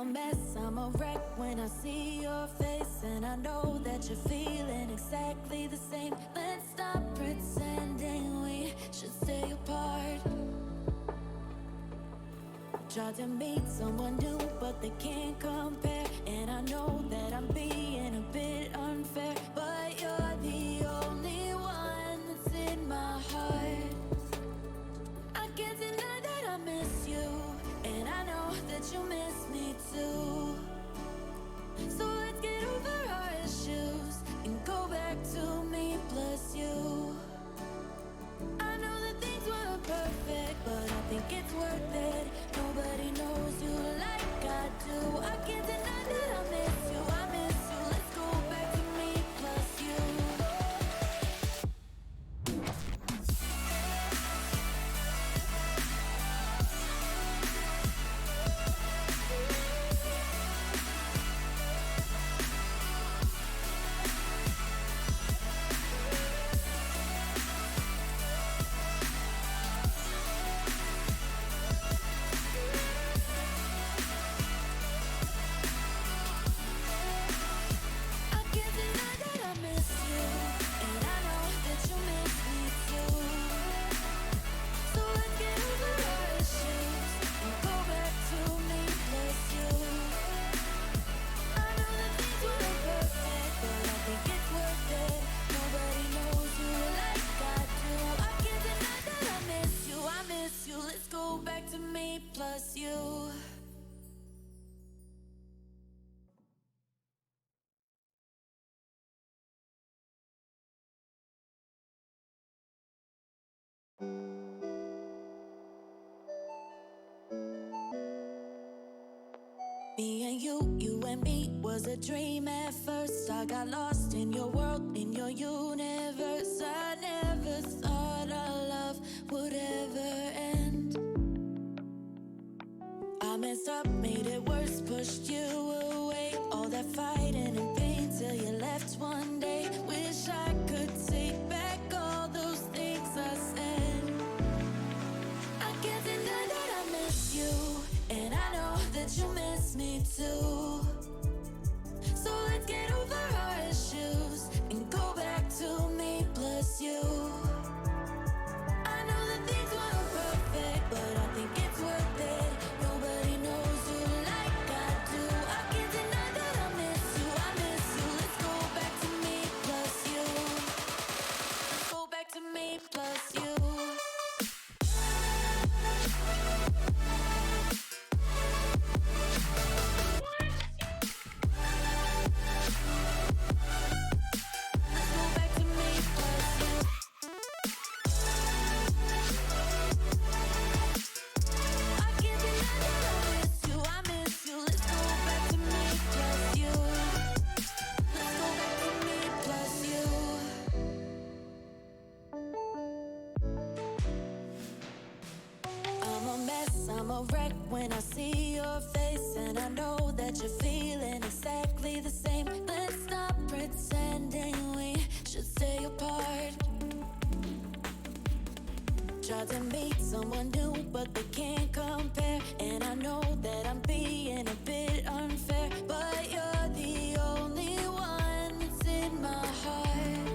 a mess, I'm a wreck when I see your face, and I know that you're feeling exactly the same. Let's stop pretending we should stay apart. Tried to meet someone new, but they can't compare. And I know that I'm being a bit unfair, but you're the only one that's in my heart. I can't deny that I miss you, and I know that you miss me too. So let's get over our issues and go back to me plus you. I know that things weren't perfect, but I think it's worth it. Nobody knows you like I do. I can't deny that I miss you, I miss you. Let's go back to me plus you. Let's go back to me plus you. Me and you and me was a dream at first. I got lost in your world, in your universe. I never thought our love would ever end. I messed up, made it worse, pushed you away. All that fighting and pain till you left one day. Wish I could take back all those things I said. I can't deny that I miss you, and I know that you miss me too. So let's get over our issues and go back to me plus you. I know that things weren't perfect, but I think it's worth it. Nobody knows you like I do. I can't deny that I miss you, I miss you. Let's go back to me plus you. Let's go back to me plus you. I'm a wreck when I see your face, and I know that you're feeling exactly the same. Let's stop pretending we should stay apart. Tried to meet someone new, but they can't compare. And I know that I'm being a bit unfair, but you're the only one that's in my heart.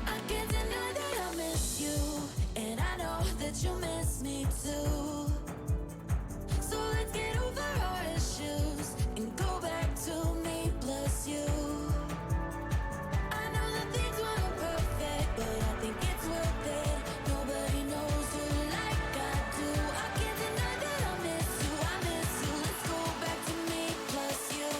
I can't deny that I miss you, and I know that you miss me too. So let's get over our issues and go back to me plus you. I know that things weren't perfect, but I think it's worth it. Nobody knows you like I do. I can't deny that I miss you, I miss you. Let's go back to me plus you.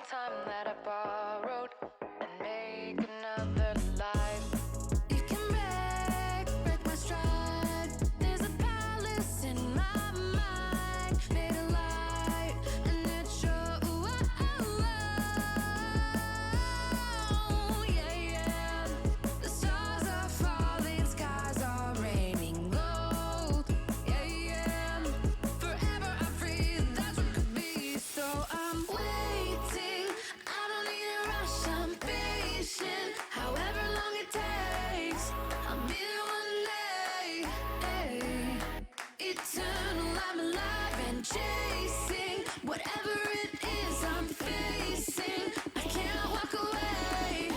time that I borrowed and make another life. You can break my stride. There's a palace in my mind, made of light, and it's your yeah, yeah. The stars are falling, skies are raining gold. Yeah, yeah. Forever I'm free, that's what could be. So I'm waiting. I don't need a rush, I'm patient. However long it takes, I'll be there one day. Hey. Eternal, I'm alive and chasing whatever it is I'm facing. I can't walk away.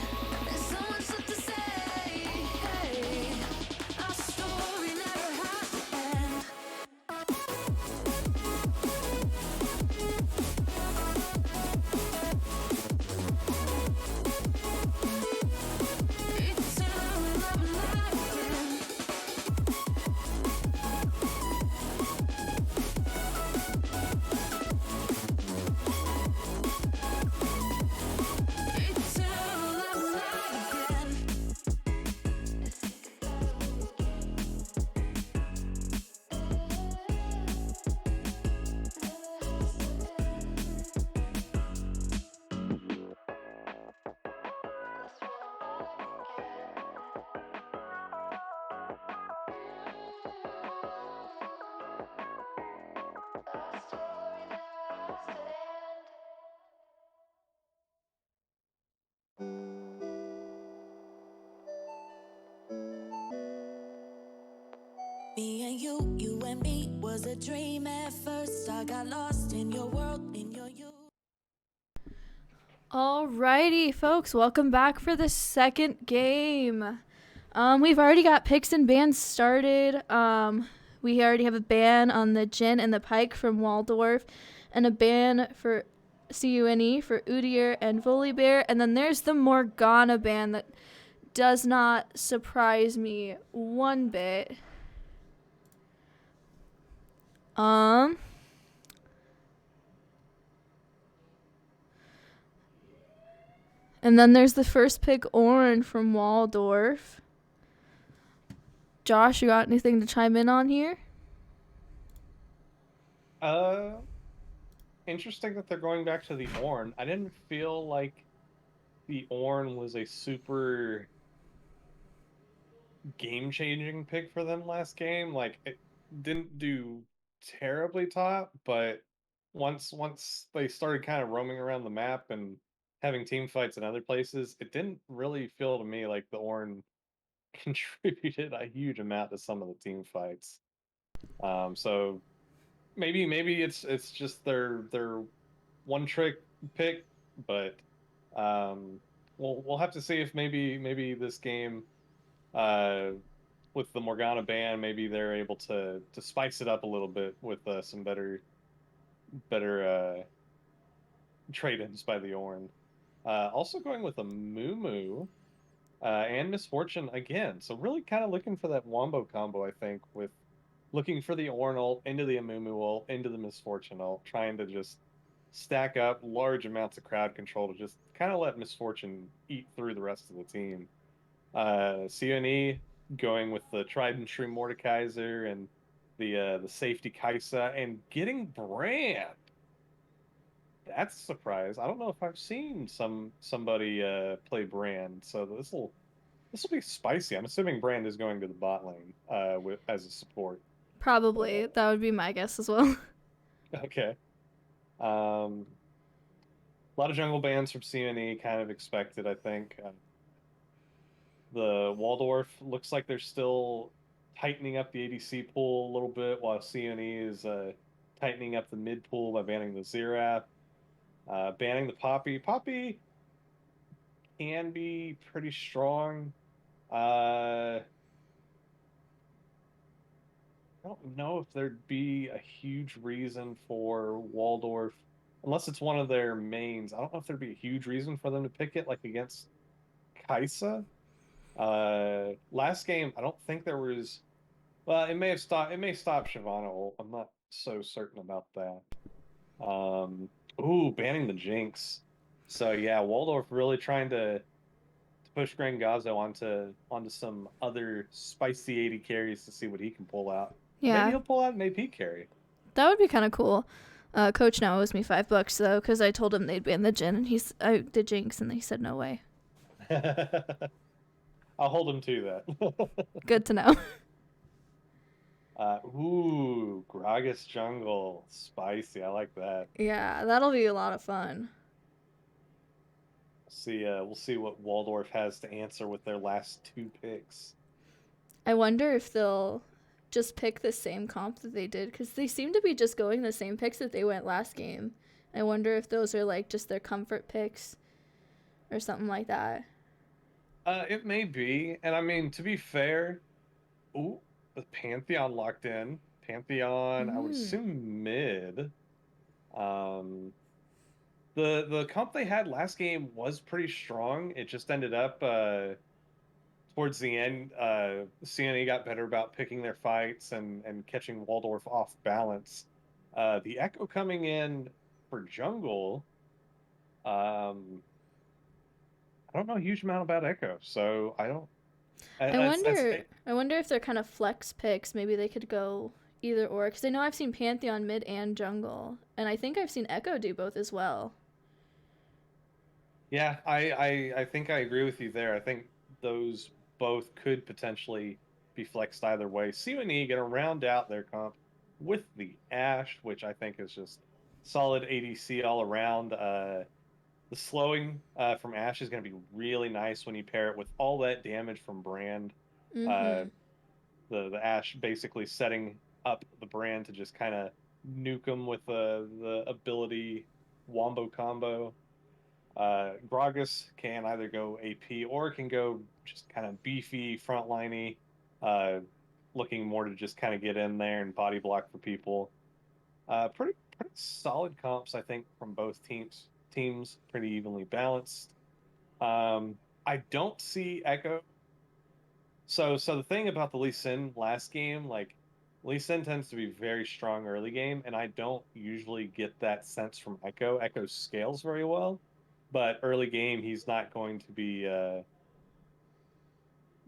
There's so much left to say. Hey, our story never has to end. Eternal, I'm alive again. Eternal, I'm alive again. Me and you and me was a dream at first. I got lost in your world, in your you. Alrighty, folks, welcome back for the second game. We've already got picks and bans started. We already have a ban on the Jin and the Pike from Waldorf, and a ban for CUNE for Udyr and Volibear, and then there's the Morgana ban that does not surprise me one bit. And then there's the first pick, Orin from Waldorf. Josh, you got anything to chime in on here? Interesting that they're going back to the Ornn. I didn't feel like the Ornn was a super game-changing pick for them last game. Like it didn't do terribly top, but once they started kind of roaming around the map and having team fights in other places, it didn't really feel to me like the Ornn contributed a huge amount to some of the team fights. So maybe it's just their one trick pick, but we'll have to see if maybe this game uh with the Morgana ban, maybe they're able to spice it up a little bit with some better trade-ins by the Ornn. Also going with a Moo and Misfortune again. So really kind of looking for that wombo combo, I think, with looking for the Ornn ult into the Amumu ult into the Misfortune ult, trying to just stack up large amounts of crowd control to just kind of let Misfortune eat through the rest of the team. CNE going with the tried and true Mordekaiser and the safety Kaisa and getting Brand. That's a surprise. I don't know if I've seen somebody play Brand, so this will be spicy. I'm assuming Brand is going to the bot lane as a support. Probably. That would be my guess as well. Okay. A lot of jungle bans from CNE, kind of expected, I think. The Waldorf looks like they're still tightening up the ADC pool a little bit, while CNE is tightening up the mid pool by banning the Xerath, banning the Poppy. Poppy can be pretty strong. I don't know if there'd be a huge reason for Waldorf, unless it's one of their mains. I don't know if there'd be a huge reason for them to pick it, like against Kaisa. Last game, I don't think there was. Well, it may have stopped. It may stop Shyvana ult. I'm not so certain about that. Ooh, banning the Jinx. So yeah, Waldorf really trying to push Grangazzo onto some other spicy 80 carries to see what he can pull out. Maybe Yeah, he'll pull out an AP carry. that would be kind of cool. Coach now owes me $5 though, because I told him they'd be in the gin, and I did Jinx, and he said no way. I'll hold him to that. Good to know. Ooh, Gragas Jungle. Spicy. I like that. Yeah, that'll be a lot of fun. We'll see what Waldorf has to answer with their last two picks. I wonder if they'll just pick the same comp that they did, because they seem to be just going the same picks that they went last game. I wonder if those are like just their comfort picks or something like that. It may be, and I mean to be fair, ooh, the Pantheon locked in. Pantheon, I would Mm. assume mid. Um, the comp they had last game was pretty strong. It just ended up towards the end, CNE got better about picking their fights and catching Waldorf off balance. The Echo coming in for jungle, um, I don't know a huge amount about Echo, so I don't. I That's wonder. I wonder if they're kind of flex picks. Maybe they could go either or. Because I know I've seen Pantheon mid and jungle, and I think I've seen Echo do both as well. yeah. I think I agree with you there. I think those both could potentially be flexed either way. CNE gonna round out their comp with the Ash, which I think is just solid ADC all around. The slowing from Ash is going to be really nice when you pair it with all that damage from Brand. Uh, Mm-hmm. the Ash basically setting up the Brand to just kind of nuke them with the ability wombo combo. Gragas can either go AP or it can go just kind of beefy, frontliney, uh, looking more to just kind of get in there and body block for people. Pretty solid comps, I think, from both teams. Teams pretty evenly balanced. I don't see Echo. So the thing about the Lee Sin last game, like Lee Sin tends to be very strong early game, and I don't usually get that sense from Echo. Echo scales very well, but early game he's not going to be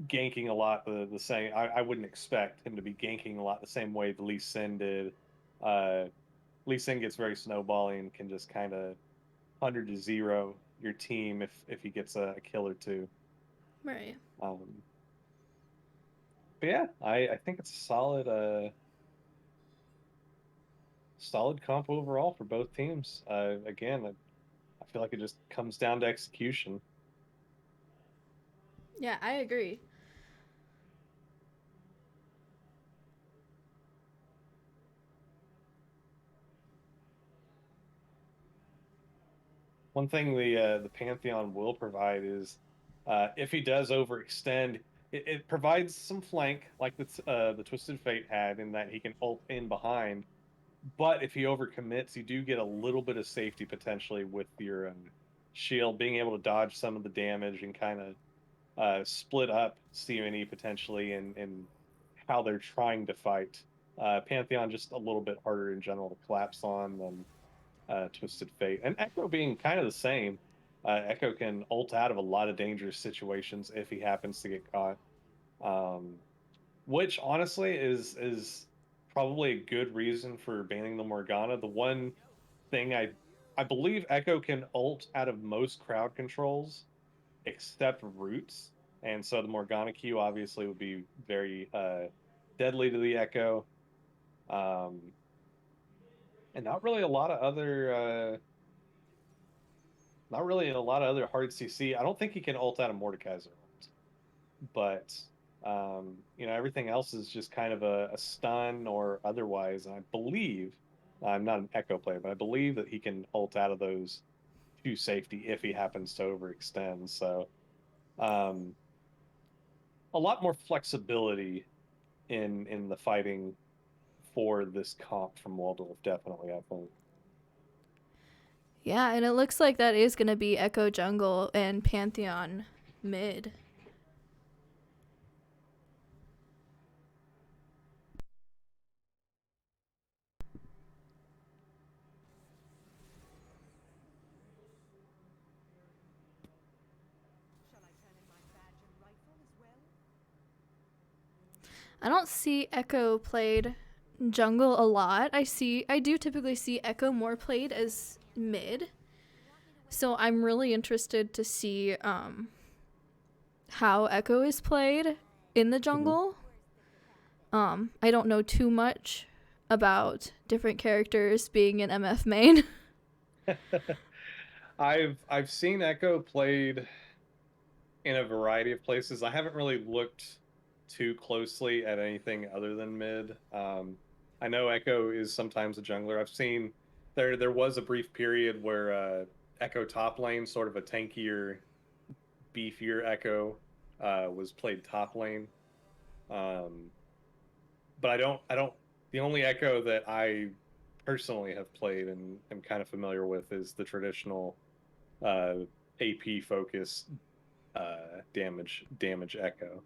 ganking a lot the same. I wouldn't expect him to be ganking a lot the same way the Lee Sin did. Uh, Lee Sin gets very snowballing and can just kind of 100 to 0 your team if he gets a kill or two. Right. Um, but yeah, I think it's a solid comp overall for both teams. Again, I feel like it just comes down to execution. Yeah, I agree. One thing the Pantheon will provide is if he does overextend, it provides some flank like the Twisted Fate had in that he can ult in behind. But if he overcommits, you do get a little bit of safety potentially with your shield, being able to dodge some of the damage and kind of split up CME potentially in how they're trying to fight. Pantheon just a little bit harder in general to collapse on than Twisted Fate. And Echo being kind of the same. Echo can ult out of a lot of dangerous situations if he happens to get caught. Um, which honestly is probably a good reason for banning the Morgana. The one thing I believe Echo can ult out of most crowd controls except roots, and so the Morgana Q obviously would be very deadly to the Echo. Um, and not really a lot of other hard CC. I don't think he can ult out of Mordekaiser ult, but everything else is just kind of a stun or otherwise. And I believe I'm not an Echo player, but I believe that he can ult out of those to safety if he happens to overextend. So um, a lot more flexibility in the fighting for this comp from Waldorf, definitely, I think. Yeah, and it looks like that is going to be Echo jungle and Pantheon mid. I don't see Echo played jungle a lot. I do typically see Echo more played as mid. So I'm really interested to see how Echo is played in the jungle. I don't know too much about different characters being in MF main. I've seen Echo played in a variety of places. I haven't really looked too closely at anything other than mid. I know Echo is sometimes a jungler. I've seen there was a brief period where Echo top lane, sort of a tankier, beefier Echo, was played top lane. But I don't. The only Echo that I personally have played and am kind of familiar with is the traditional AP focus damage Echo.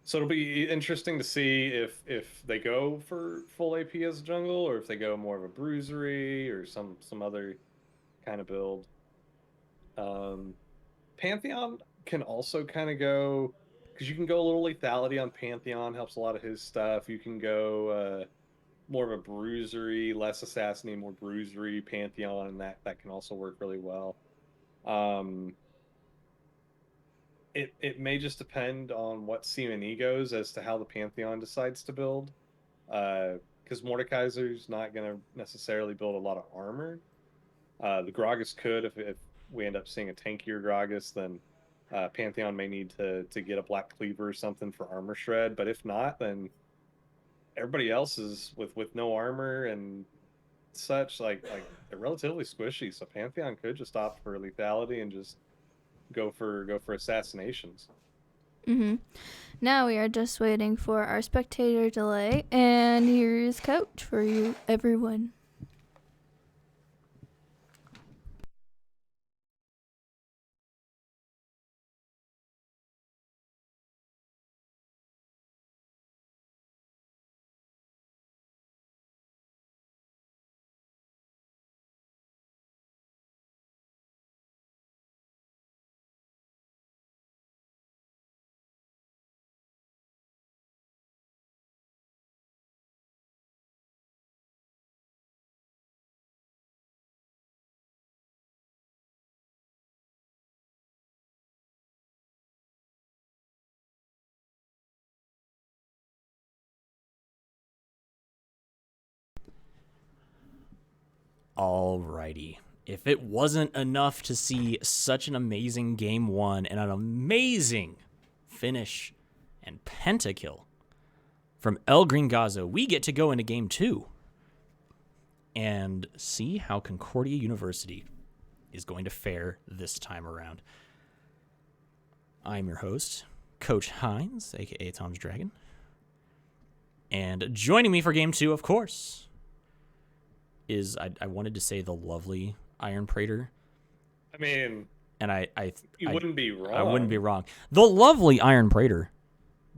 So it'll be interesting to see if they go for full AP as a jungle, or if they go more of a bruisery or some other kind of build. Pantheon can also kind of go, because you can go a little lethality on Pantheon, helps a lot of his stuff. You can go more of a bruisery, less assassinate, more bruisery Pantheon, and that can also work really well. It may just depend on what C&E goes as to how the Pantheon decides to build. Because Mordekaiser's not going to necessarily build a lot of armor. The Gragas could, if we end up seeing a tankier Gragas, then Pantheon may need to get a Black Cleaver or something for armor shred. But if not, then everybody else is with no armor and such, like they're relatively squishy. So Pantheon could just opt for lethality and just go for assassinations. Now we are just waiting for our spectator delay, and here's Coach for you, everyone. Alrighty. If it wasn't enough to see such an amazing game one and an amazing finish and pentakill from El Gringazo, we get to go into game two and see how Concordia University is going to fare this time around. I'm your host, Coach Hines, aka Tom's Dragon. And joining me for game two, of course, is I wanted to say the lovely Iron Praetor. I mean, and you wouldn't be wrong. I wouldn't be wrong. The lovely Iron Praetor.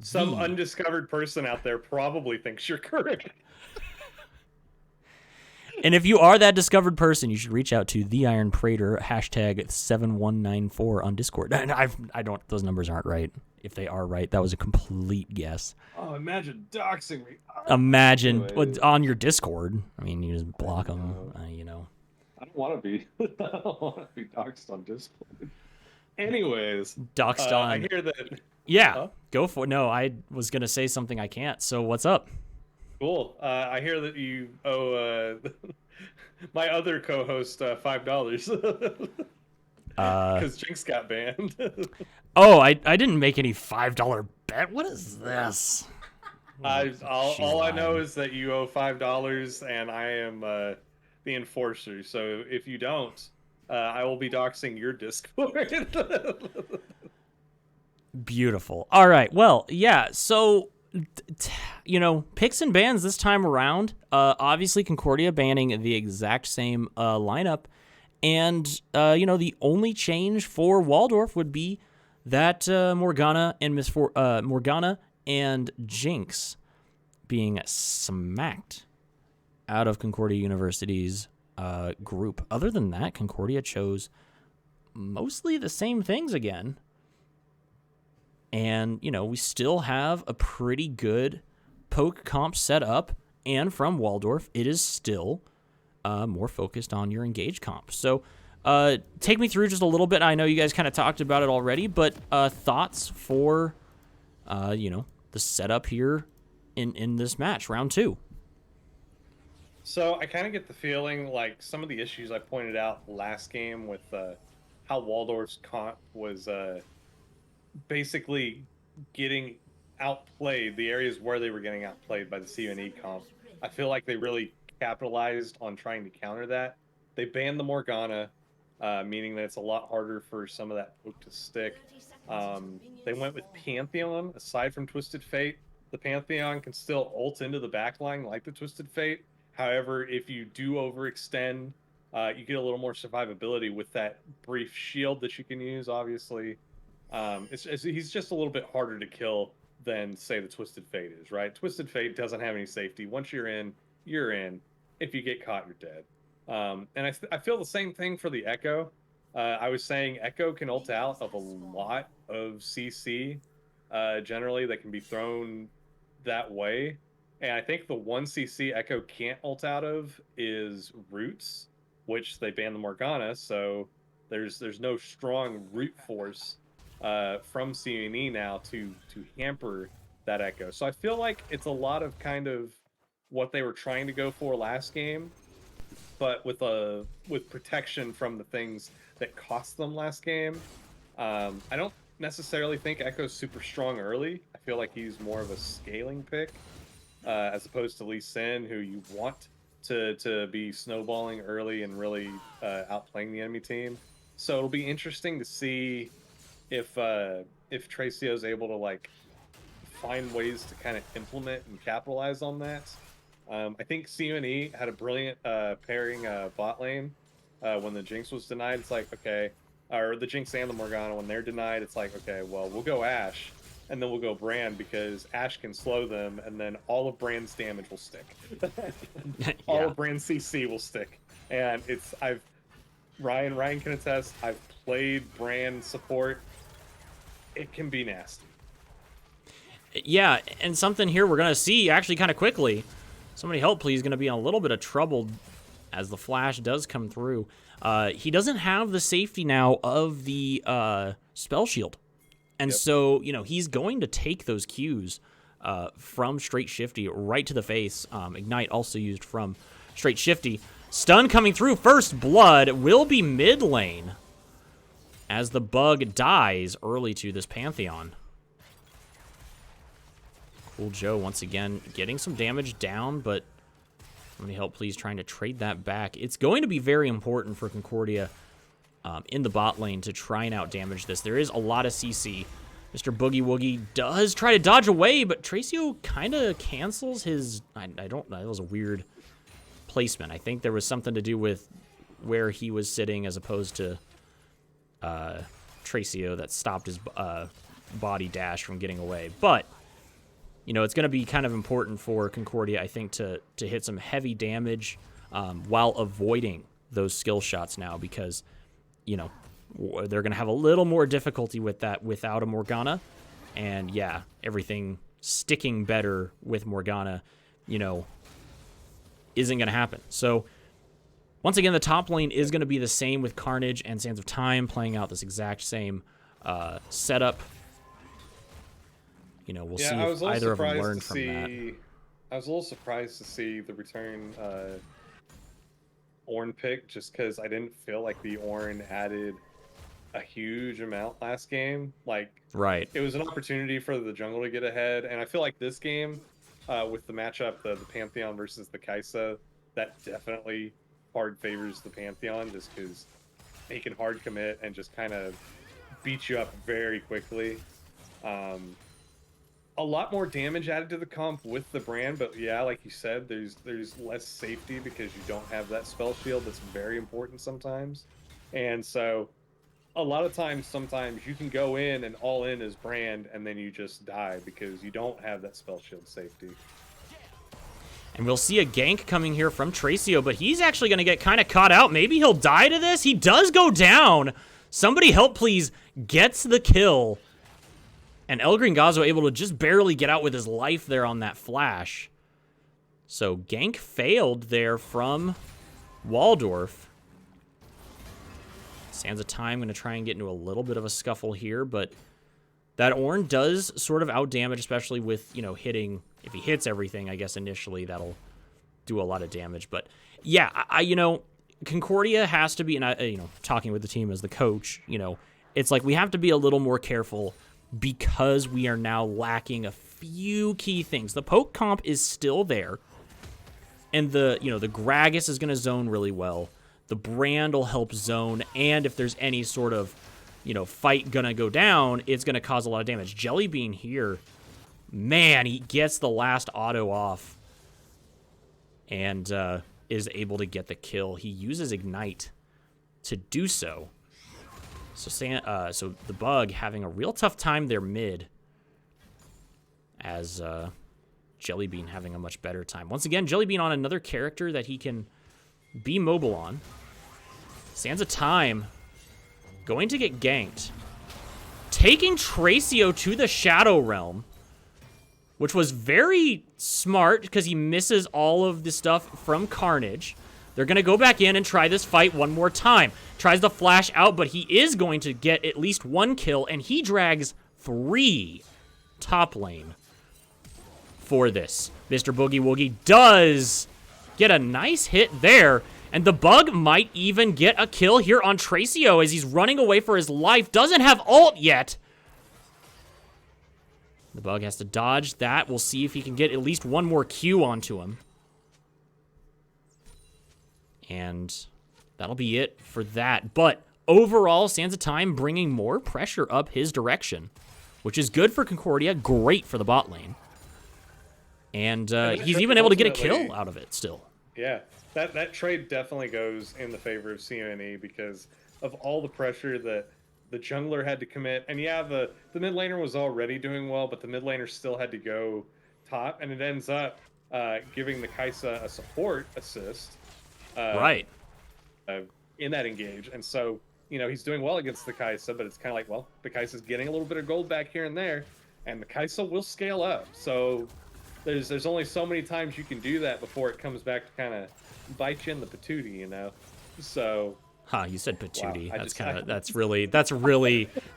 Some undiscovered person out there probably thinks you're correct. And if you are that discovered person, you should reach out to the Iron Praetor #7194 on Discord. And I don't. Those numbers aren't right. If they are right, that was a complete guess. Oh, imagine doxing me. Imagine on your Discord. I mean, you just block them. You know. I don't want to be. I don't want to be doxed on Discord. Anyways, doxed on. I hear that. Yeah, go for it. No, I was gonna say something I can't. So what's up? Cool. I hear that you owe my other co-host $5 because Jinx got banned. Oh, I didn't make any $5 bet. What is this? All I know is that you owe $5, and I am the enforcer. So if you don't, I will be doxing your Discord. Beautiful. All right. Well, yeah. So, picks and bans this time around. Obviously, Concordia banning the exact same lineup. And, the only change for Waldorf would be that Morgana and Jinx being smacked out of Concordia University's group. Other than that, Concordia chose mostly the same things again. And, you know, we still have a pretty good poke comp set up. And from Waldorf, it is still more focused on your engage comp. So take me through just a little bit. I know you guys kind of talked about it already, but thoughts for, you know, the setup here in this match, round 2. So I kind of get the feeling like some of the issues I pointed out last game with how Waldorf's comp was basically getting outplayed, the areas where they were getting outplayed by the CUNE comp. I feel like they really capitalized on trying to counter that. They banned the Morgana, meaning that it's a lot harder for some of that poke to stick. They went with Pantheon. Aside from Twisted Fate, the Pantheon can still ult into the backline like the Twisted Fate. However, if you do overextend, you get a little more survivability with that brief shield that you can use, obviously. He's just a little bit harder to kill than, say, the Twisted Fate is, right? Twisted Fate doesn't have any safety. Once you're in, you're in. If you get caught, you're dead. And I feel the same thing for the Echo. I was saying Echo can ult out of a lot of CC, generally, that can be thrown that way. And I think the one CC Echo can't ult out of is Roots, which they banned the Morgana, so there's no strong root force from CUNE now to hamper that Echo. So I feel like it's a lot of kind of what they were trying to go for last game, but with protection from the things that cost them last game. I don't necessarily think Echo's super strong early. I feel like he's more of a scaling pick, as opposed to Lee Sin, who you want to be snowballing early and really outplaying the enemy team. So it'll be interesting to see if Tracio is able to like find ways to kind of implement and capitalize on that. I think CUNE had a brilliant pairing bot lane when the Jinx was denied. It's like, okay, or the Jinx and the Morgana, when they're denied, it's like, okay, well, we'll go Ashe, and then we'll go Brand, because Ashe can slow them, and then all of Brand's damage will stick. All of Brand's CC will stick. And Ryan can attest, I've played Brand support. It can be nasty. Yeah, and something here we're going to see actually kind of quickly. Somebody help, please. Going to be in a little bit of trouble as the flash does come through. He doesn't have the safety now of the spell shield. And so, you know, he's going to take those Qs from Straight Shifty right to the face. Ignite also used from Straight Shifty. Stun coming through. First blood will be mid lane as the bug dies early to this Pantheon. Cool Joe once again getting some damage down, but somebody help please trying to trade that back. It's going to be very important for Concordia in the bot lane to try and out damage this. There is a lot of CC. Mr. Boogie Woogie does try to dodge away, but Tracio kind of cancels his... I don't know. That was a weird placement. I think there was something to do with where he was sitting as opposed to Tracio that stopped his body dash from getting away. But, you know, it's going to be kind of important for Concordia, I think, to hit some heavy damage while avoiding those skill shots now, because, you know, they're going to have a little more difficulty with that without a Morgana. And, yeah, everything sticking better with Morgana, you know, isn't going to happen. So, once again, the top lane is going to be the same with Carnage and Sands of Time playing out this exact same setup. You know, we'll see if either of them learn from that. I was a little surprised to see the return Ornn pick, just because I didn't feel like the Ornn added a huge amount last game. Like, right, it was an opportunity for the jungle to get ahead, and I feel like this game, with the matchup, the Pantheon versus the Kai'Sa, that definitely hard favors the Pantheon, just because they can hard commit and just kind of beat you up very quickly. A lot more damage added to the comp with the Brand, but yeah, like you said, there's less safety because you don't have that spell shield that's very important sometimes. And so a lot of times, sometimes you can go in and all in as Brand and then you just die because you don't have that spell shield safety. And we'll see a gank coming here from Tracio, but he's actually going to get kind of caught out. Maybe he'll die to this. He does go down. Somebody help, please. Gets the kill. And El Gringazo able to just barely get out with his life there on that flash. So gank failed there from Waldorf. Sands of Time going to try and get into a little bit of a scuffle here, but that Ornn does sort of out-damage, especially with, you know, hitting. If he hits everything, I guess initially that'll do a lot of damage. But yeah, you know, Concordia has to be, and you know, talking with the team as the coach, you know, it's like we have to be a little more careful because we are now lacking a few key things. The poke comp is still there, and the Gragas is going to zone really well. The Brand will help zone, and if there's any sort of, you know, fight gonna go down, it's gonna cause a lot of damage. Jellybean here, man, he gets the last auto off, and is able to get the kill. He uses Ignite to do so. So the Bug having a real tough time there mid, as Jellybean having a much better time. Once again, Jellybean on another character that he can be mobile on. Sands of Time going to get ganked. Taking Tracio to the Shadow Realm, which was very smart because he misses all of the stuff from Carnage. They're going to go back in and try this fight one more time. Tries to flash out, but he is going to get at least one kill, and he drags 3 top lane for this. Mr. Boogie Woogie does get a nice hit there, and the Bug might even get a kill here on Tracio as he's running away for his life. Doesn't have ult yet. The Bug has to dodge that. We'll see if he can get at least one more Q onto him. And that'll be it for that. But overall, Sands of Time bringing more pressure up his direction, which is good for Concordia, great for the bot lane. And he's even able to get a kill out of it still. Yeah, that trade definitely goes in the favor of CNE because of all the pressure that the jungler had to commit. And yeah, the mid laner was already doing well, but the mid laner still had to go top, and it ends up giving the Kai'Sa a support assist. Right. In that engage. And so, you know, he's doing well against the Kai'Sa, but it's kind of like, well, the Kai'Sa's getting a little bit of gold back here and there, and the Kai'Sa will scale up. So there's only so many times you can do that before it comes back to kind of bite you in the patootie, you know? So... Huh, you said patootie. Wow,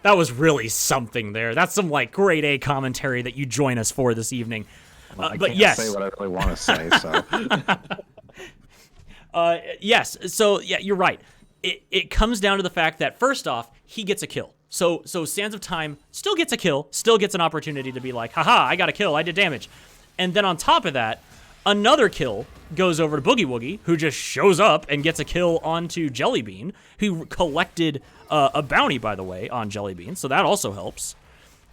that was really something there. That's some, like, grade A commentary that you join us for this evening. Well, I but can't yes. say what I really want to say, so... Yes, so yeah, you're right. It comes down to the fact that first off, he gets a kill. So Sands of Time still gets a kill, still gets an opportunity to be like, haha, I got a kill, I did damage. And then on top of that, another kill goes over to Boogie Woogie, who just shows up and gets a kill onto Jellybean, who collected a bounty, by the way, on Jellybean, so that also helps.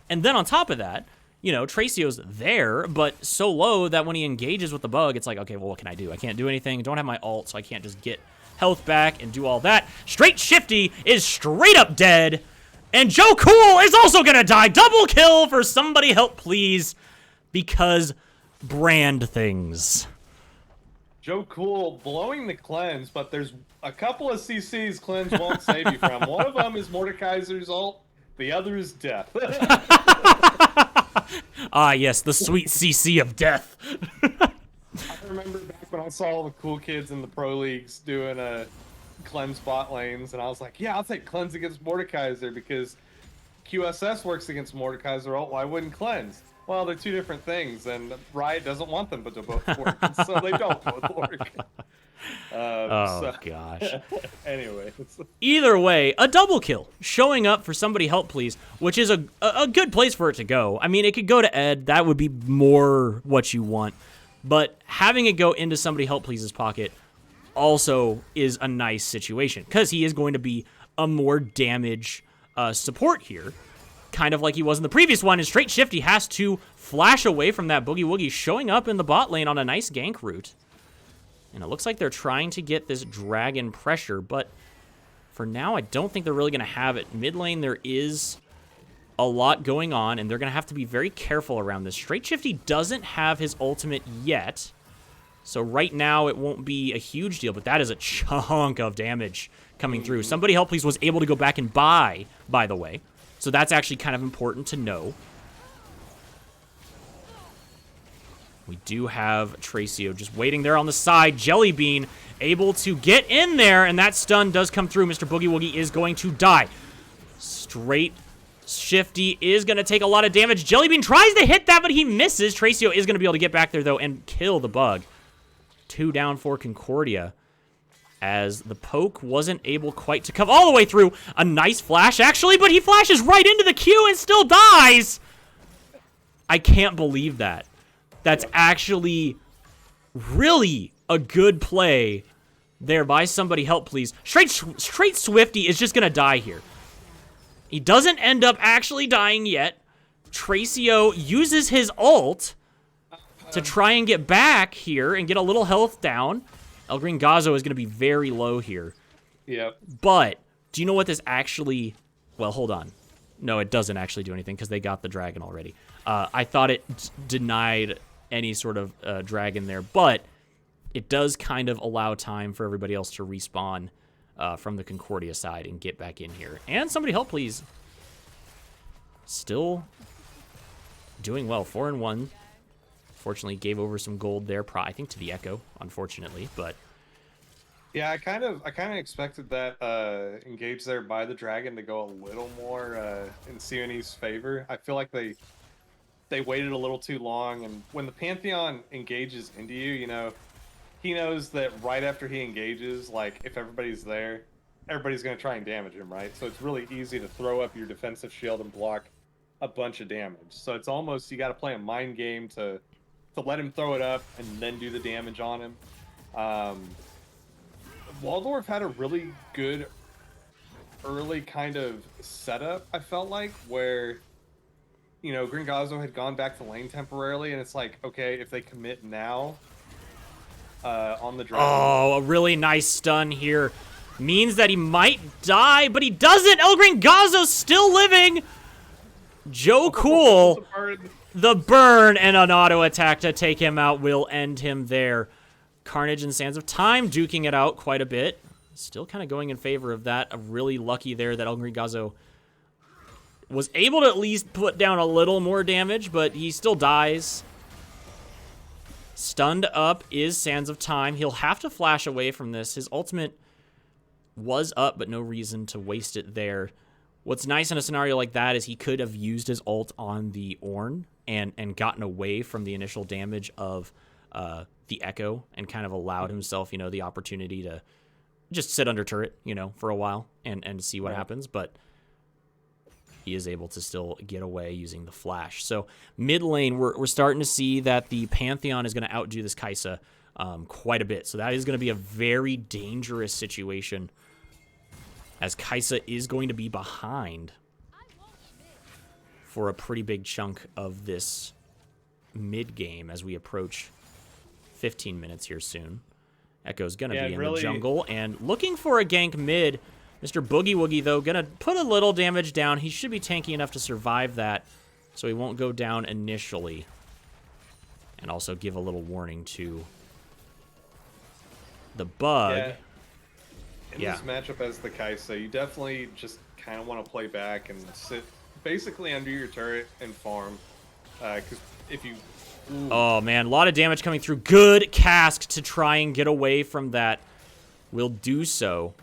And then on top of that, you know, Tracio's there, but so low that when he engages with the Bug, it's like, okay, well, what can I do? I can't do anything. Don't have my ult, so I can't just get health back and do all that. Straight Shifty is straight up dead, and Joe Cool is also gonna die. Double kill for somebody help, please, because brand things. Joe Cool blowing the cleanse, but there's a couple of CCs cleanse won't save you from. One of them is Mordekaiser's ult, the other is death. Ah, yes, the sweet CC of death. I remember back when I saw all the cool kids in the pro leagues doing cleanse bot lanes, and I was like, yeah, I'll take cleanse against Mordekaiser because QSS works against Mordekaiser ult. Why wouldn't cleanse? Well, they're two different things, and Riot doesn't want them to both work, so they don't both work. Gosh. Anyway. Either way, a double kill. Showing up for somebody help, please, which is a good place for it to go. I mean, it could go to Ed. That would be more what you want. But having it go into somebody help, please's pocket also is a nice situation because he is going to be a more damage support here. Kind of like he was in the previous one, and Straight Shifty has to flash away from that Boogie Woogie, showing up in the bot lane on a nice gank route. And it looks like they're trying to get this dragon pressure, but for now, I don't think they're really going to have it. Mid lane, there is a lot going on, and they're going to have to be very careful around this. Straight Shifty doesn't have his ultimate yet, so right now it won't be a huge deal, but that is a chunk of damage coming through. Somebody help please was able to go back and buy the way, so that's actually kind of important to know. We do have Tracio just waiting there on the side. Jellybean able to get in there, and that stun does come through. Mr. Boogie Woogie is going to die. Straight Shifty is going to take a lot of damage. Jellybean tries to hit that, but he misses. Tracio is going to be able to get back there, though, and kill the bug. 2 down for Concordia, as the poke wasn't able quite to come all the way through. A nice flash, actually, but he flashes right into the Q and still dies. I can't believe that. That's actually really a good play there by somebody. Help, please. Straight Swifty is just going to die here. He doesn't end up actually dying yet. Tracio uses his ult to try and get back here and get a little health down. El Gringazo is going to be very low here. Yep. But do you know what this actually... Well, hold on. No, it doesn't actually do anything because they got the dragon already. I thought it denied any sort of dragon there, but it does kind of allow time for everybody else to respawn from the Concordia side and get back in here. And somebody help, please. Still doing well. 4-1. Fortunately, gave over some gold there, I think to the Echo, unfortunately, but... Yeah, I kind of expected that engage there by the dragon to go a little more in CNE's favor. I feel like they waited a little too long, and when the Pantheon engages into you, you know, he knows that right after he engages, like, if everybody's there, everybody's going to try and damage him, right? So it's really easy to throw up your defensive shield and block a bunch of damage. So it's almost, you got to play a mind game to let him throw it up and then do the damage on him. Waldorf had a really good early kind of setup, I felt like, where, you know, Gringazo had gone back to lane temporarily, and it's like, okay, if they commit now on the dragon... Oh, a really nice stun here. Means that he might die, but he doesn't! El Gringazo's still living! Joe Cool, the burn and an auto attack to take him out will end him there. Carnage and Sands of Time duking it out quite a bit. Still kind of going in favor of that. Really lucky there that El Gringazo was able to at least put down a little more damage, but he still dies. Stunned up is Sands of Time. He'll have to flash away from this. His ultimate was up, but no reason to waste it there. What's nice in a scenario like that is he could have used his ult on the Ornn and gotten away from the initial damage of the Echo and kind of allowed himself, you know, the opportunity to just sit under turret, you know, for a while and see what happens. But he is able to still get away using the flash. So mid lane, we're starting to see that the Pantheon is going to outdo this Kai'Sa quite a bit. So that is going to be a very dangerous situation, as Kai'Sa is going to be behind for a pretty big chunk of this mid game as we approach 15 minutes here soon. Echo's going to be in the jungle and looking for a gank mid. Mr. Boogie Woogie, though, going to put a little damage down. He should be tanky enough to survive that, so he won't go down initially. And also give a little warning to the bug. Yeah. In this matchup as the Kai'Sa, you definitely just kind of want to play back and sit basically under your turret and farm. Because if you... Ooh. Oh, man, a lot of damage coming through. Good cask to try and get away from that. Will do so.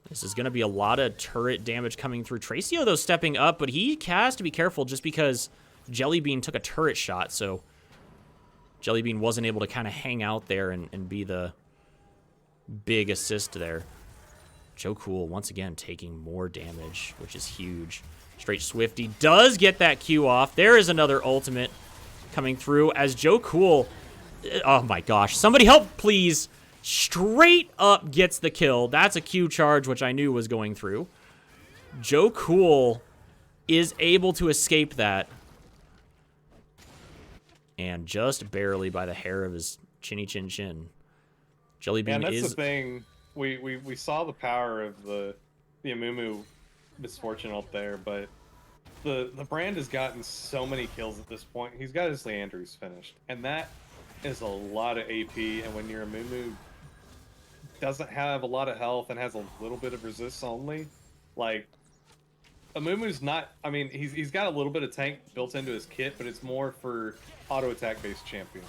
This is going to be a lot of turret damage coming through. Tracio, though, stepping up, but he has to be careful just because Jellybean took a turret shot, so Jellybean wasn't able to kind of hang out there and be the big assist there. Joe Cool, once again, taking more damage, which is huge. Straight Swifty does get that Q off. There is another ultimate coming through as Joe Cool... Oh, my gosh. Somebody help, please. Straight up gets the kill. That's a Q charge, which I knew was going through. Joe Cool is able to escape that. And just barely by the hair of his chinny chin chin. Jellybean that's the thing. We saw the power of the Amumu misfortune up there, but the brand has gotten so many kills at this point. He's got his Leandry's finished, and that is a lot of AP. And when your Amumu doesn't have a lot of health and has a little bit of resist only, like, Amumu's not. I mean, he's got a little bit of tank built into his kit, but it's more for auto attack based champions.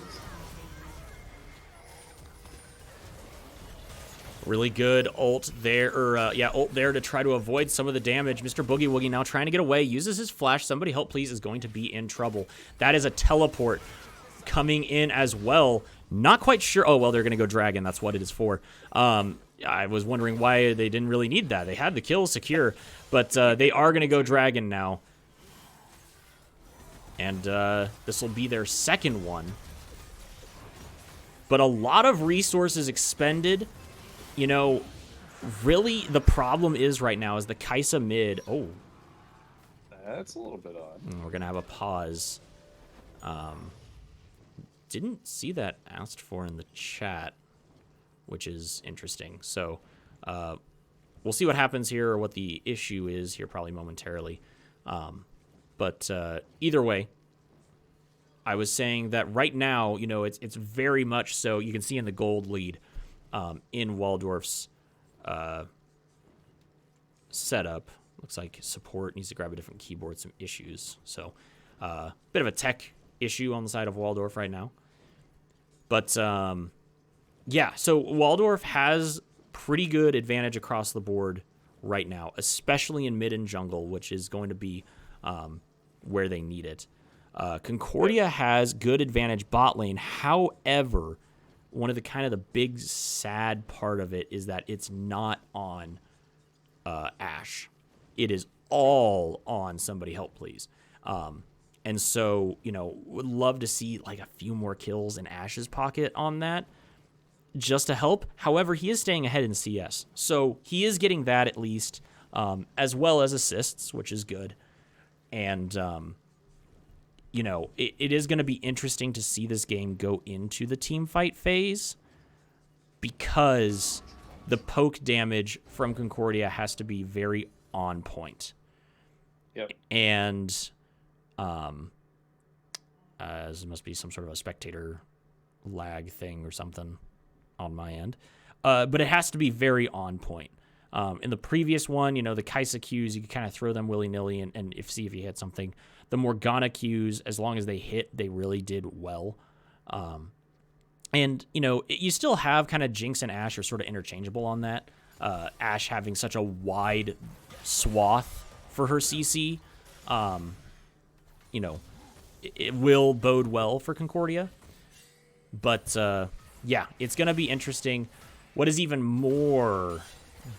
Really good ult there, or ult there to try to avoid some of the damage. Mr. Boogie Woogie now trying to get away, uses his flash. Somebody help please is going to be in trouble. That is a teleport coming in as well. Not quite sure. Oh, well, they're going to go dragon. That's what it is for. I was wondering why they didn't really need that. They had the kill secure, but they are going to go dragon now. And this will be their second one. But a lot of resources expended. You know, really the problem is right now is the Kaisa mid. Oh. That's a little bit odd. We're going to have a pause. Didn't see that asked for in the chat, which is interesting. So we'll see what happens here or what the issue is here probably momentarily. But either way, I was saying that right now, you know, it's very much so. You can see in the gold lead in Waldorf's setup. Looks like support needs to grab a different keyboard, some issues. So bit of a tech issue on the side of Waldorf right now. But yeah, so Waldorf has pretty good advantage across the board right now, especially in mid and jungle, which is going to be where they need it. Concordia has good advantage bot lane. However, one of the big sad part of it is that it's not on Ashe. It is all on somebody help please. And so, you know, would love to see like a few more kills in Ashe's pocket on that just to help. However, he is staying ahead in CS. So he is getting that at least, as well as assists, which is good. And, you know, it is going to be interesting to see this game go into the team fight phase because the poke damage from Concordia has to be very on point. Yep. And this must be some sort of a spectator lag thing or something on my end. But it has to be very on point. In the previous one, you know, the Kaisa Qs, you could kind of throw them willy-nilly and see if you hit something. The Morgana Qs, as long as they hit, they really did well. And, you know, you still have kind of Jinx and Ashe are sort of interchangeable on that. Ashe having such a wide swath for her CC, you know, it will bode well for Concordia. But, yeah, it's going to be interesting. What is even more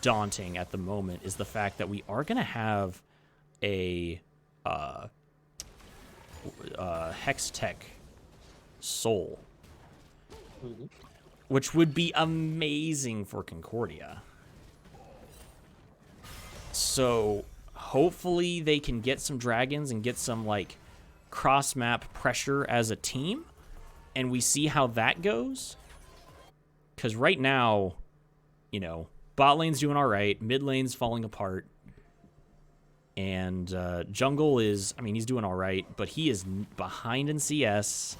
daunting at the moment is the fact that we are going to have a Hextech Soul, which would be amazing for Concordia. So hopefully they can get some dragons and get some like cross-map pressure as a team, and we see how that goes. Because right now, you know, bot lane's doing all right, mid lane's falling apart, and jungle is, I mean, he's doing all right, but he is behind in CS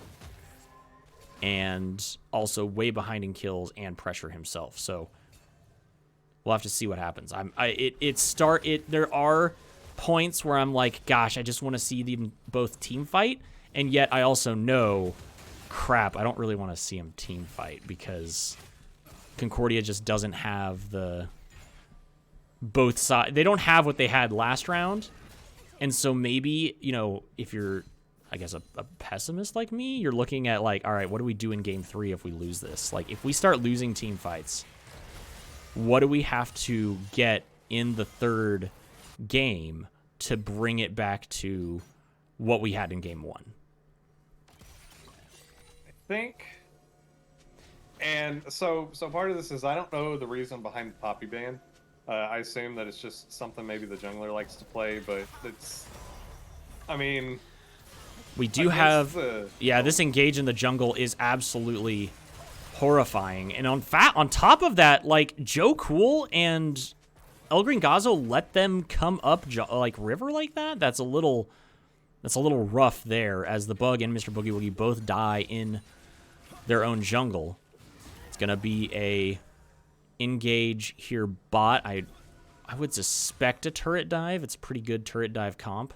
and also way behind in kills and pressure himself. So we'll have to see what happens. There are points where I'm like, gosh, I just want to see them both team fight, and yet I also know, crap, I don't really want to see them team fight because Concordia just doesn't have the both sides. They don't have what they had last round, and so maybe, you know, if you're, I guess, a pessimist like me, you're looking at like, all right, what do we do in game 3 if we lose this? Like, if we start losing team fights, what do we have to get in the third game to bring it back to what we had in game 1? I think, and so part of this is I don't know the reason behind the Poppy ban. I assume that it's just something maybe the jungler likes to play, but it's, I mean, we do have, this engage in the jungle is absolutely horrifying. And on top of that, like, Joe Cool and El Gringazo let them come up like river like that. That's a little rough there, as the Bug and Mr. Boogie Woogie both die in their own jungle. It's gonna be a engage here bot. I I would suspect a turret dive. It's a pretty good turret dive comp.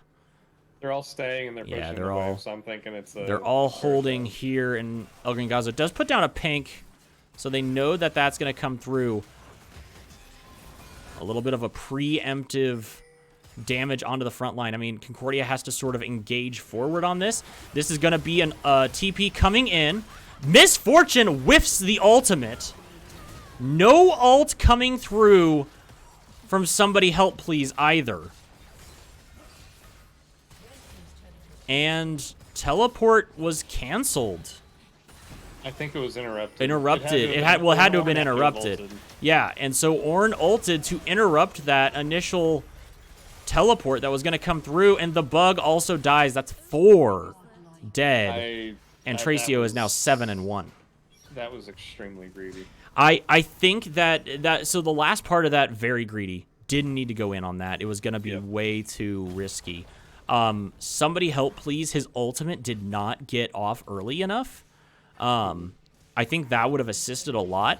They're all staying and they're pushing they're the wave, all- so I'm thinking it's They're all turret holding dive. here, and El Gringazo does put down a pink, so they know that that's going to come through. A little bit of a preemptive damage onto the front line. I mean, Concordia has to sort of engage forward on this. This is going to be an TP coming in. Misfortune whiffs the ultimate. No ult coming through from somebody help please either. And teleport was canceled. I think it was interrupted. Interrupted. It had to have been interrupted. Yeah, and so Ornn ulted to interrupt that initial teleport that was going to come through, and the bug also dies. That's 4 dead. And Tracio is now 7-1. That was extremely greedy. I think that so the last part of that, very greedy. Didn't need to go in on that. It was going to be way too risky. Somebody help please. His ultimate did not get off early enough. I think that would have assisted a lot.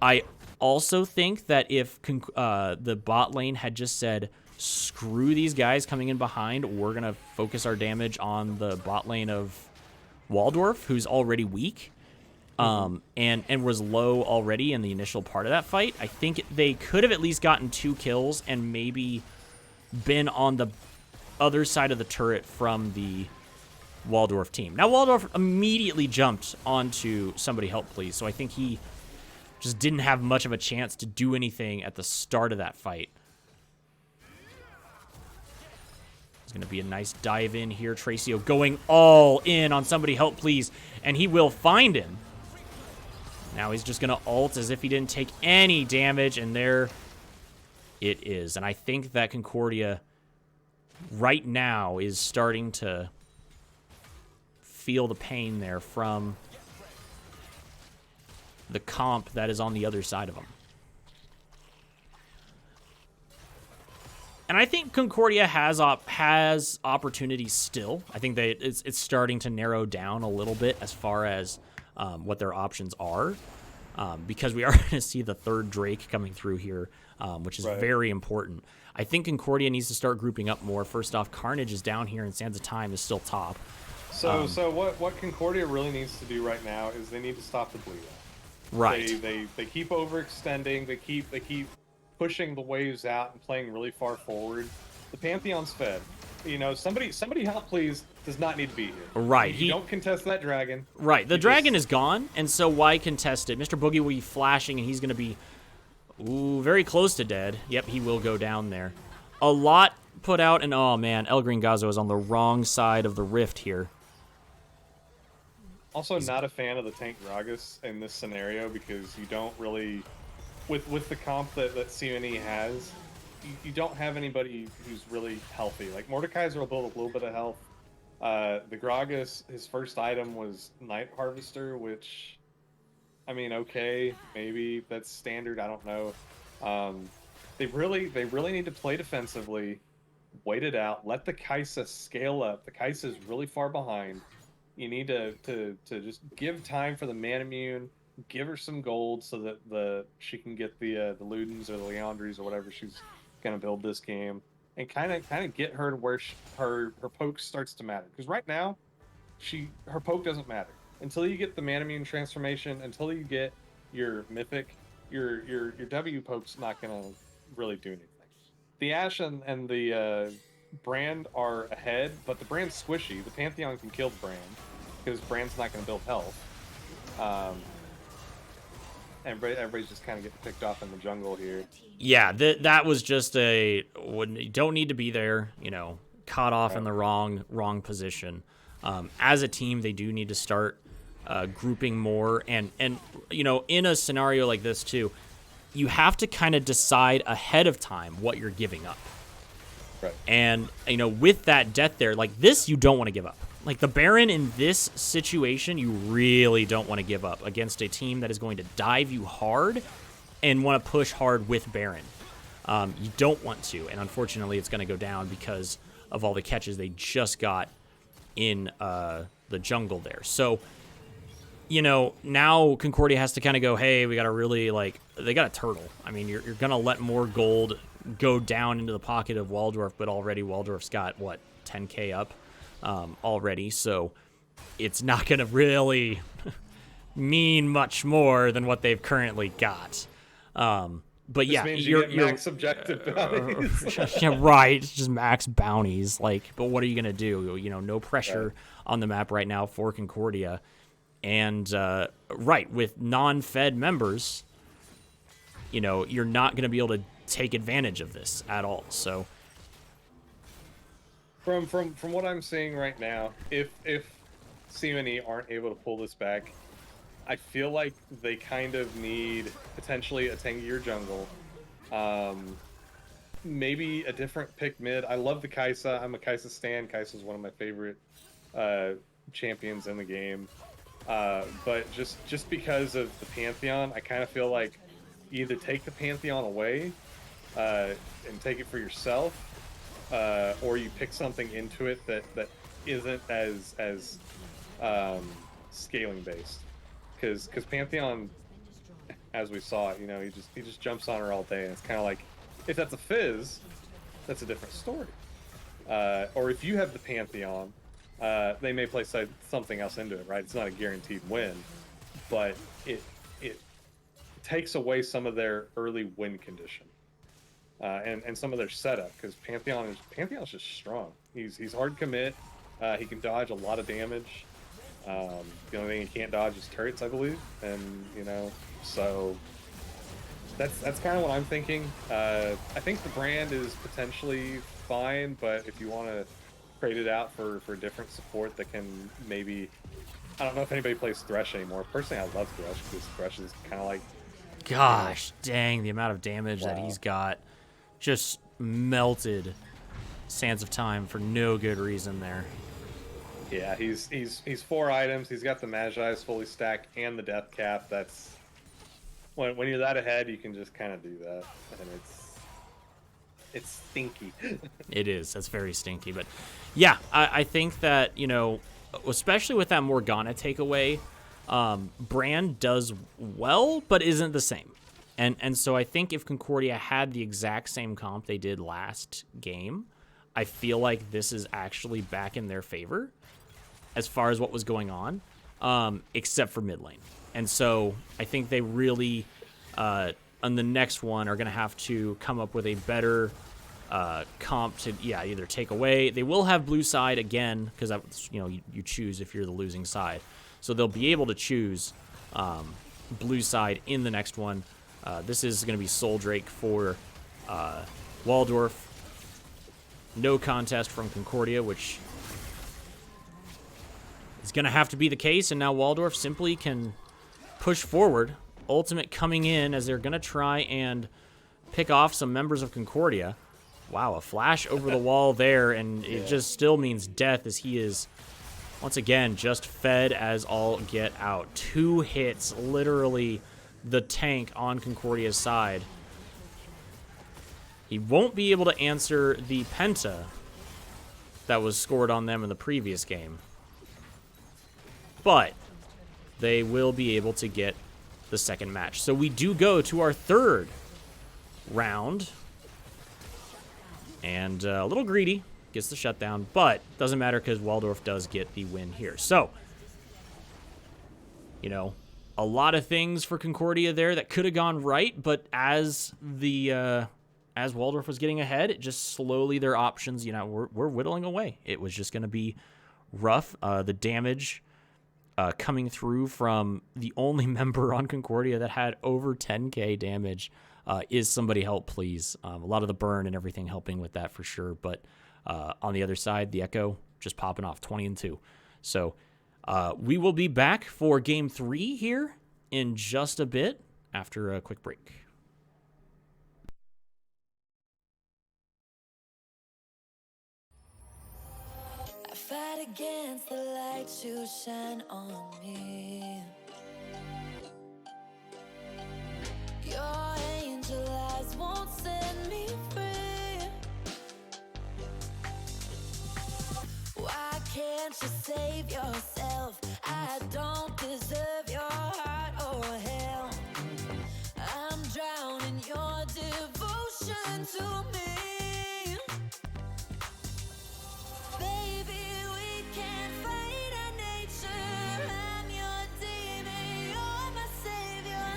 I also think that if the bot lane had just said, screw these guys coming in behind, we're going to focus our damage on the bot lane of Waldorf, who's already weak, and was low already in the initial part of that fight, I think they could have at least gotten 2 kills and maybe been on the other side of the turret from the Waldorf team. Now, Waldorf immediately jumped onto somebody help please, so I think he just didn't have much of a chance to do anything at the start of that fight. It's going to be a nice dive in here. Tracio going all in on somebody help please, and he will find him. Now he's just going to ult as if he didn't take any damage, and there it is. And I think that Concordia right now is starting to feel the pain there from the comp that is on the other side of them. And I think Concordia has opportunities still. I think that it's starting to narrow down a little bit as far as what their options are, because we are going to see the third Drake coming through here, which is very important. I think Concordia needs to start grouping up more. First off, Carnage is down here, and Sands of Time is still top. So what Concordia really needs to do right now is they need to stop the bleed out. Right. They keep overextending. They keep pushing the waves out and playing really far forward. The Pantheon's fed. You know, somebody help please does not need to be here. Right. You don't contest that dragon. Right. The dragon is gone, and so why contest it? Mr. Boogie will be flashing, and he's going to be very close to dead. Yep, he will go down there. A lot put out, and oh man, El Gringazo is on the wrong side of the rift here. Also, not a fan of the tank Gragas in this scenario because you don't really, with the comp that CNE has, you don't have anybody who's really healthy. Like Mordekaiser will build a little bit of health. The Gragas, his first item was Night Harvester, which, I mean, okay, maybe that's standard. I don't know. They really need to play defensively, wait it out, let the Kaisa scale up. The Kaisa is really far behind. You need to just give time for the Manamune, give her some gold so that she can get the Ludens or the Leandries or whatever she's gonna build this game, and kind of get her to where her poke starts to matter. Because right now, her poke doesn't matter until you get the Manamune transformation, until you get your Mythic, your W poke's not gonna really do anything. The Ashe and the Brand are ahead, but the Brand's squishy. The Pantheon can kill the Brand because Brand's not going to build health. Everybody's just kind of getting picked off in the jungle here. Yeah, that was just you don't need to be there. You know, caught off in the wrong position. As a team, they do need to start grouping more, and you know, in a scenario like this too, you have to kind of decide ahead of time what you're giving up. Right. And, you know, with that death there, like this, you don't want to give up. Like the Baron in this situation, you really don't want to give up against a team that is going to dive you hard and want to push hard with Baron. You don't want to, and unfortunately it's going to go down because of all the catches they just got in the jungle there. So, you know, now Concordia has to kind of go, hey, we got to really, like, they got a turtle. I mean, you're going to let more gold go down into the pocket of Waldorf, but already Waldorf's got, 10K up already, so it's not going to really mean much more than what they've currently got. But This yeah, means you're max objective bounties. yeah, right. It's just max bounties. But what are you gonna do? No pressure on the map right now for Concordia, and with non-fed members, you're not gonna be able to take advantage of this at all. So, From what I'm seeing right now, if CMNE aren't able to pull this back, I feel like they kind of need potentially a tankier jungle. Maybe a different pick mid. I love the Kai'Sa. I'm a Kai'Sa stan. Kai'Sa's one of my favorite champions in the game. But just because of the Pantheon, I kind of feel like you either take the Pantheon away and take it for yourself, or you pick something into it that isn't as scaling based. Because Pantheon, as we saw, he just jumps on her all day, and it's kind of like, if that's a Fizz, that's a different story. Or if you have the Pantheon, they may play something else into it, right? It's not a guaranteed win, but it takes away some of their early win condition, and some of their setup, because Pantheon's just strong. He's hard commit. He can dodge a lot of damage. The only thing he can't dodge is turrets, I believe, and so that's kind of what I'm thinking. I think the brand is potentially fine, but if you want to trade it out for different support that can maybe, I don't know if anybody plays Thresh anymore. Personally, I love Thresh because Thresh is kind of like, gosh dang, the amount of damage that he's got, just melted Sands of Time for no good reason there. Yeah, he's 4 items. He's got the Magi's fully stacked and the death cap. That's when you're that ahead, you can just kind of do that, and it's stinky. It is. That's very stinky. But yeah, I think that especially with that Morgana takeaway, Brand does well, but isn't the same. And so I think if Concordia had the exact same comp they did last game, I feel like this is actually back in their favor as far as what was going on, except for mid lane. And so I think they really, on the next one, are going to have to come up with a better comp to, either take away. They will have blue side again, because you choose if you're the losing side. So they'll be able to choose blue side in the next one. This is going to be Soul Drake for Waldorf. No contest from Concordia, which is going to have to be the case, and now Waldorf simply can push forward. Ultimate coming in as they're going to try and pick off some members of Concordia. Wow, a flash over the wall there, and it just still means death, as he is, once again, just fed as all get out. 2 hits, literally the tank on Concordia's side. He won't be able to answer the penta that was scored on them in the previous game, but they will be able to get the second match. So we do go to our third round, and a little greedy, gets the shutdown, but doesn't matter because Waldorf does get the win here. So, a lot of things for Concordia there that could have gone right, but as Waldorf was getting ahead, it just slowly, their options, were whittling away. It was just going to be rough. The damage coming through from the only member on Concordia that had over 10k damage is Somebody Help Please. A lot of the burn and everything helping with that for sure, but on the other side, the Echo just popping off 20-2. So we will be back for game 3 here in just a bit after a quick break. I fight against the light you shine on me. Your angel eyes won't set me free. Why can't you save yourself? I don't deserve your heart or hell. I'm drowning your devotion. devotion to me. Baby, we can't fight our nature. I'm your demon, you're my savior.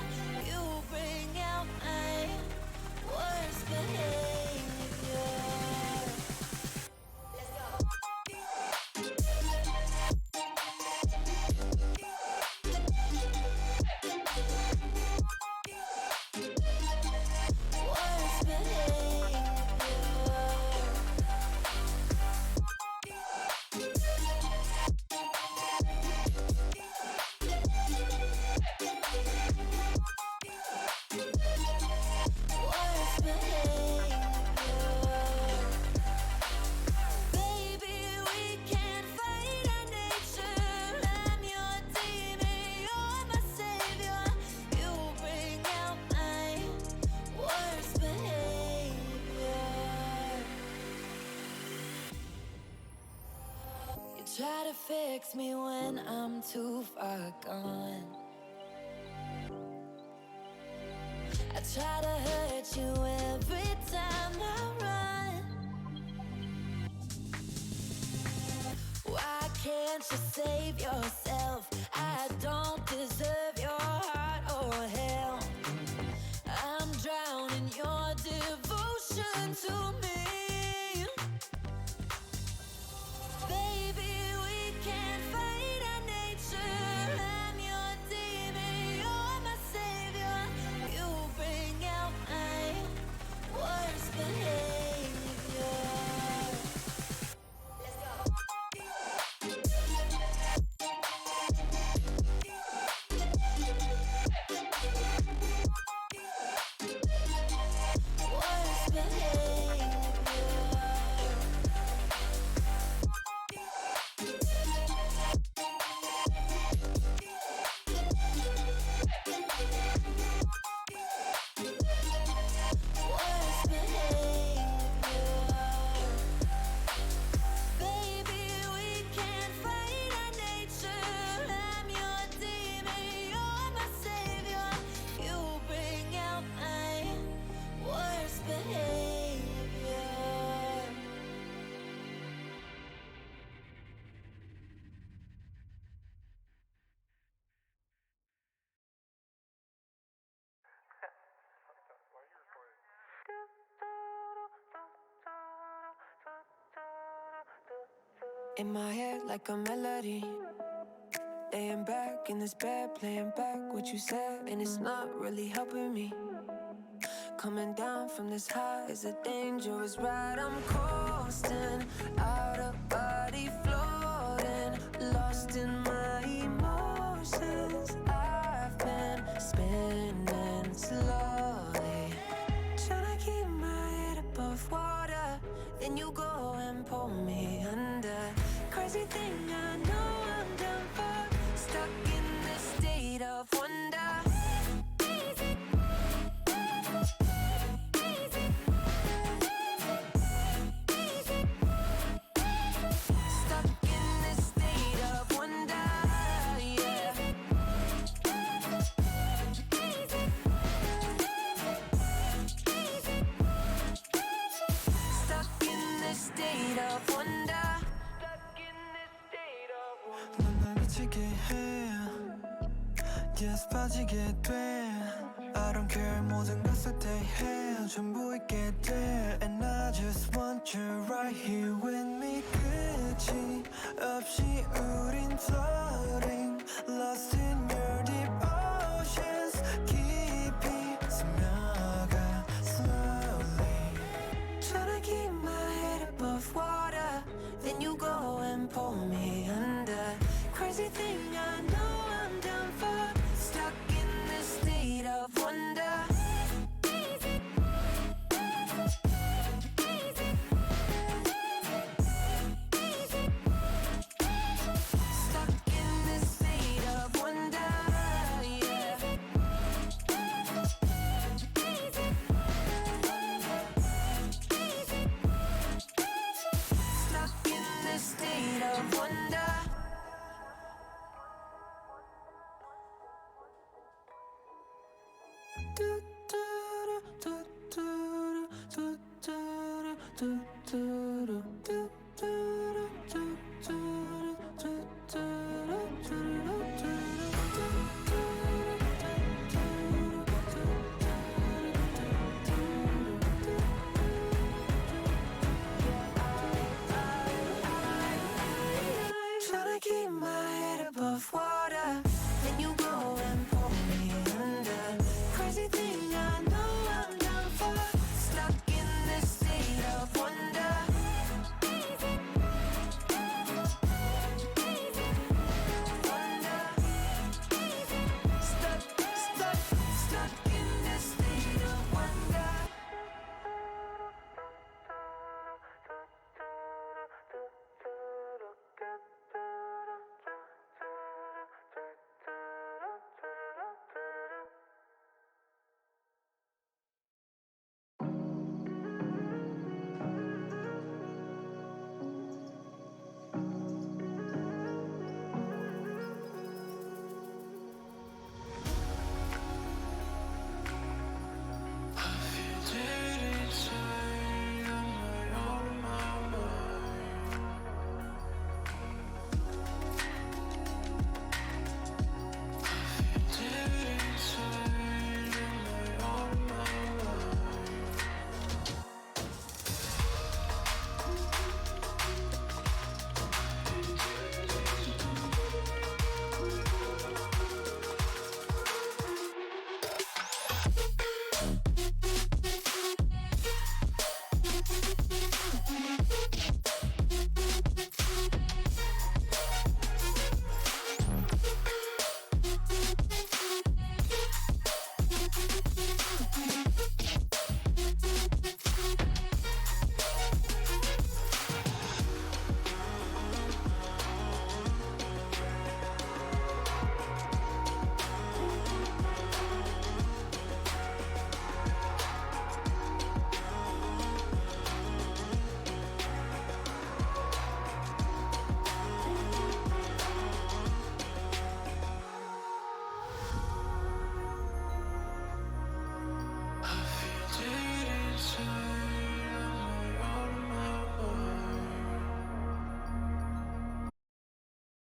You bring out my worst behavior. Let's go. Worst behavior. Worst behavior. Baby, we can't fight our nature. I'm your demon, you're my savior. You bring out my worst behavior. You try to fix me when I'm too far gone. I try to hurt you every time I run. Why can't you save yourself? I don't deserve your heart or hell. I'm drowning your devotion to me. Baby, we can't fight our nature. I'm your demon, you're my savior. You bring out my worst behavior. Let's go. Worst behavior. Worst behavior. Baby, we can't fight our nature. I'm your demon, you're my savior. You bring out my worst behavior. In my head like a melody, laying back in this bed, playing back what you said, and it's not really helping me. Coming down from this high is a dangerous ride. I'm coasting, out of body floating, lost in my emotions. I've been spinning slowly, trying to keep my head above water. Then you go and pull me under. Crazy thing, I know I'm done for, stuck in this state of wonder. Stuck in this state of wonder, yeah. Stuck in this state of wonder. Stuck in this state of wonder. 넌 날 미치게 해 Yes 빠지게 돼 I don't care 모든 것을 대해 전부 잊게 돼 And I just want you right here with me 끝이 없이 우린 floating Lost in your deep oceans 깊이 스며가 slowly Trying to keep my head above water. Then you go and pull me under. Crazy thing, I know I'm done for. Stuck in this state of wonder. Stuck in this state of wonder, yeah. Stuck in this state of wonder. Do, do, do, do, do, 모두